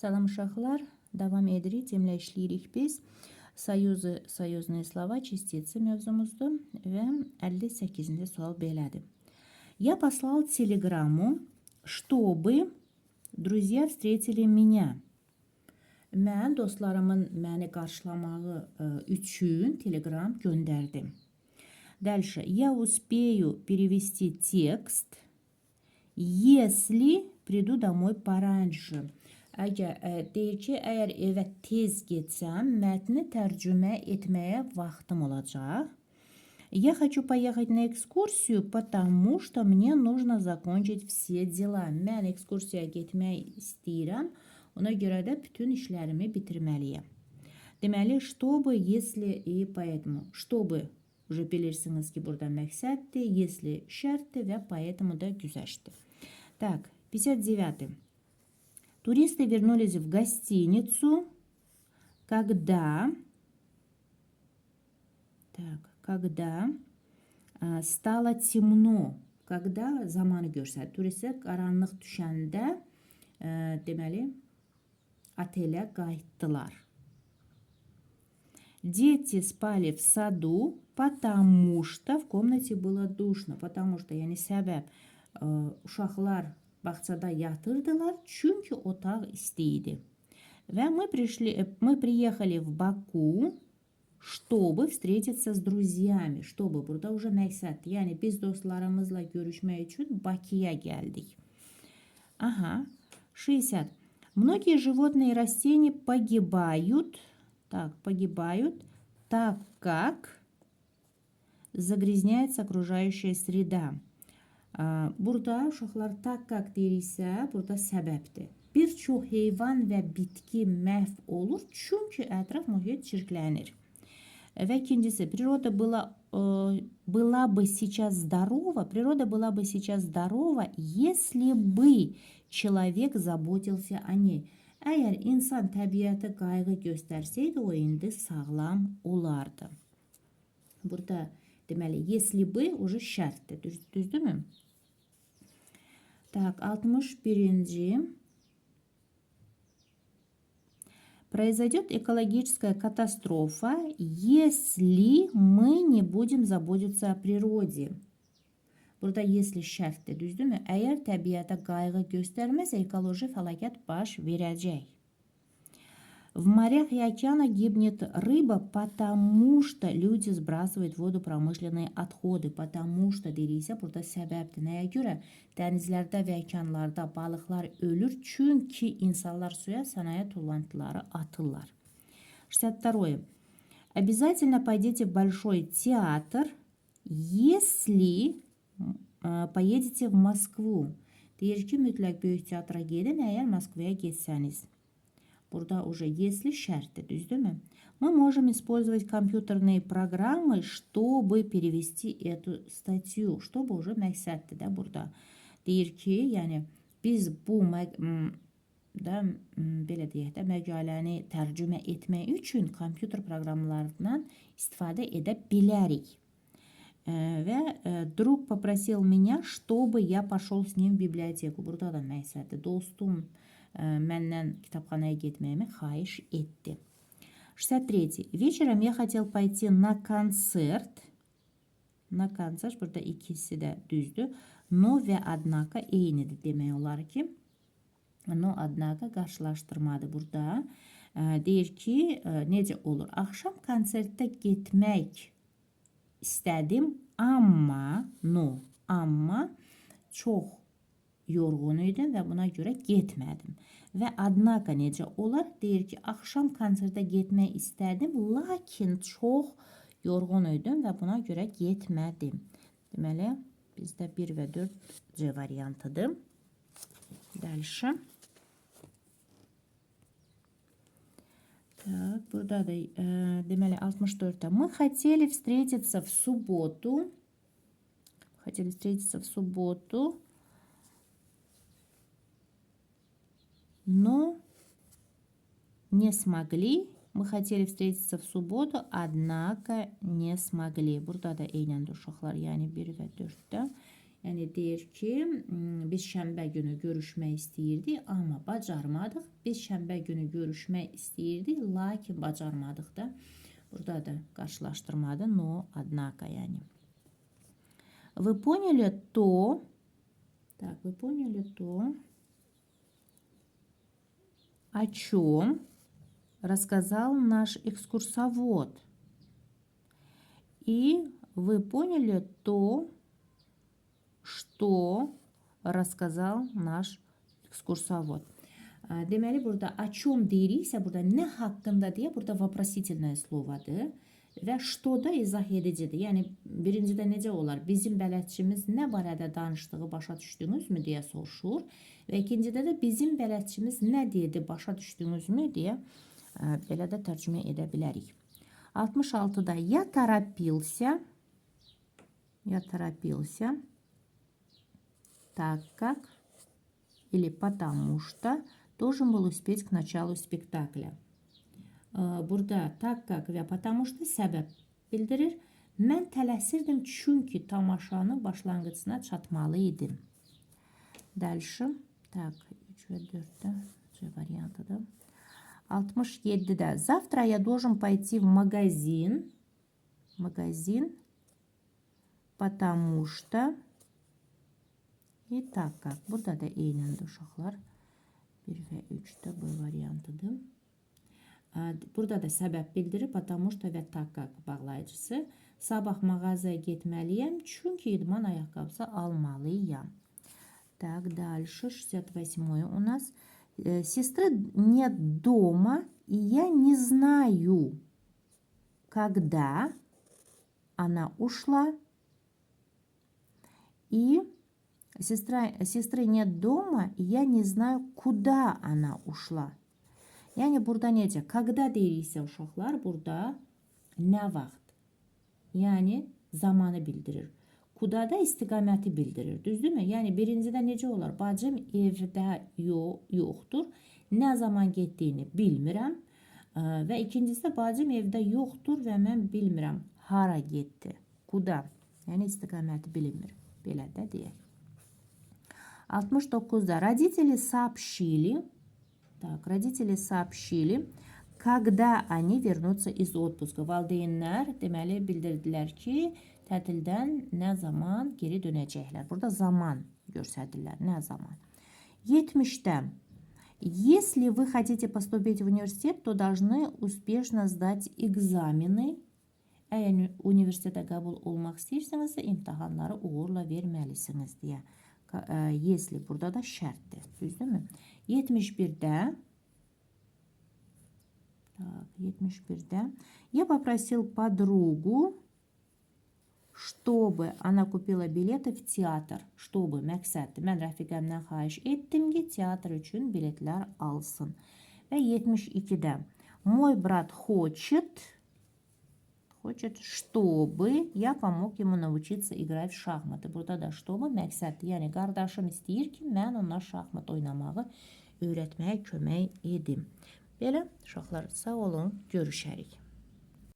Salam uşaqlar, davam edirik, cəmlə işləyirik biz. Союзные слова, частицы mövzumuzdur və 58-ci sual belədir. Я послал телеграмму, чтобы друзья встретили меня. Mən dostlarımın məni qarşılamağı üçün telegram göndərdim. Dальше. Я успею перевести текст, если приду домой пораньше. Deyir ki, əgər evə tez getsəm, mətni tərcümə etməyə vaxtım olacaq. Я хочу поехать на экскурсию, потому что мне нужно закончить все дела. Mən ekskursiyaya getmək istəyirəm. Ona görə də bütün işlərimi bitirməliyəm. Deməli, чтобы, если и поэтому. Чтобы, уже bilirsiniz ki, burada məqsəddir, если şərtdir və поэтому da güzəştdir. Так, 59. Туристы вернулись в гостиницу, когда стало темно. Когда zamanı görsədir. Turistlər qaranlıq düşəndə deməli otelə qayıtdılar. Дети спали в саду, потому что в комнате было душно. Потому что, yəni səbəb uşaqlar bağçada yatırdılar, çünki otaq isti idi. Və мы приехали в Баку, чтобы встретиться с друзьями. Чтобы burada уже məqsəddir. Yəni biz dostlarımızla görüşmək üçün Bakıya gəldik. Aha. 60. Многие животные и растения погибают, так как загрязняется окружающая среда. Burada uşaqlar tak как deyirsə, burada səbəbdir. Bir çox heyvan və bitki məhv olur, çünki ətraf mühit çirklənir. Və ikincisi, природа была бы сейчас здорова, если бы человек заботился о ней. Əgər insan təbiətə qayğı göstərsəydi, o indi sağlam olardı. Burada deməli, если бы уже şərtdir, düzdürmü? Так, 61. Произойдет экологическая катастрофа, если мы не будем заботиться о природе. Burada если şərtdir, düzdürmü? Əgər təbiətə qayğı göstərməsə, ekoloji fəlakət baş verəcək. В морях и океанах гибнет рыба, потому что люди сбрасывают в воду промышленные отходы. Потому что deyirsə, burada səbəbdir. Nəyə görə? Dənizlərdə və okeanlarda balıqlar ölür, çünki insanlar suya sənaye tullantıları atırlar. 62. Обязательно пойдите в большой театр, если поедете в Моskvu. Deyir ki, mütləq böyük teatra gedin, əgər Moskvaya getsəniz. Burada уже если şərtdir, düzdürmü? Мы можем использовать компьютерные программы, чтобы перевести эту статью. Чтобы уже məqsəddir də burada. Deyir ki, yəni biz bu belə deyək də məqaləni tərcümə etmək üçün kompüter proqramlarından istifadə edə bilərik. Və друг попросил меня, чтобы я пошел с ним в библиотеку. Burada da məqsəddir. Dostum məndən kitabxanaya getməyimi xahiş etdi. 63. Вечером я хотел пойти на концерт. На концерт, burada ikisi də düzdür. No və однако eynidir demək olar ki. No, однако qarşılaşdırmadır burada. Deyir ki, necə olur? Axşam konsertdə getmək istədim, amma çox yorğun idim və buna görə getmədim. Və однако necə olar? Deyir ki, axşam konsertə getmək istədim, lakin çox yorğun idim və buna görə getmədim. Deməli, bizdə 1 və 4 C variantıdır. Dальше. Так, burada da deməli 64. Мы хотели встретиться в субботу. Но не смогли. Мы хотели встретиться в субботу, однако не смогли. Burada da eynəndir uşaqlar, yəni 1 və 4-də Yəni deyir ki, biz şənbə günü görüşmək istəyirdik, amma bacarmadıq. Biz şənbə günü görüşmək istəyirdik, lakin bacarmadıq da. Burada da qarşılaşdırmadı. Но, однако, yəni. Вы поняли то, так, вы поняли то, о чем рассказал наш экскурсовод. И вы поняли то, что рассказал nаш экскурсовод. Deməli, burada о чем deyiriksə, burada nə haqqında deyə, burada vопросительное slovadır. Və что da izah edicidir. Yəni, birincidə necə olar? Bizim bələdçimiz nə barədə danışdığı başa düşdünüzmü deyə soruşur. Və ikincidə də bizim bələdçimiz nə dedi, başa düşdünüzmü deyə belə də tərcümə edə bilərik. 66-da я торопился, так как или потому что должен был успеть к началу спектакля. Burada так как və потому что səbəb bildirir. Mən tələsirdim çünki tamaşanın başlanğıcına çatmalı idim. Dальше. Так, 3 və 4-də C variantıdır. 67-də завтра я должен пойти в магазин, потому что и так как. Burada da eynəndir uşaqlar. 1 və 3-də B variantıdır. Burada da səbəb bildirir, потому что və так как bağlayıcısı. Sabah mağazaya getməliyəm, çünki idman ayaqqabısı almalıyam. Так, дальше, 68-й у нас. Сестры нет дома, и я не знаю, когда она ушла. И сестры нет дома, и я не знаю, куда она ушла. Yəni, burada necə? Когда deyiriksə uşaqlar, burada nə vaxt? Yəni, zamanı bildirir. Kuda da istiqaməti bildirir. Düzdürmü? Yəni, birincidə necə olar? Bacım evdə yoxdur. Nə zaman getdiyini bilmirəm. Və ikincisi də bacım evdə yoxdur və mən bilmirəm. Hara getdi? Kuda? Yəni, istiqaməti bilinmir. Belə də deyək. 69-da родители сообщили, когда они вернутся из отпуска. Valideynlər deməli bildirdilər ki, tətildən nə zaman geri dönəcəklər. Burada zaman göstərirlər. Nə zaman? 70-də если вы хотите поступить в университет, то должны успешно сдать экзамены. Əgər universitetə qəbul olmaq istəyirsinizsə, imtahanları uğurla verməlisiniz deyə. Если burada da şərtdir. Düzdürmü? 71-də я попросил подругу, чтобы она купила билеты в teatr. Чтобы məqsəddir. Mən rəfiqəmdən xahiş etdim ki, teatr üçün biletlər alsın. Və 72-də мой брат хочет, чтобы я помог ему научиться играть в шахматы. Burada da чтобы məqsəddir. Yəni, qardaşım istəyir ki, mən ona şahmat oynamağı öyrətməyə kömək edim. Belə, uşaqlar, sağ olun, görüşərik.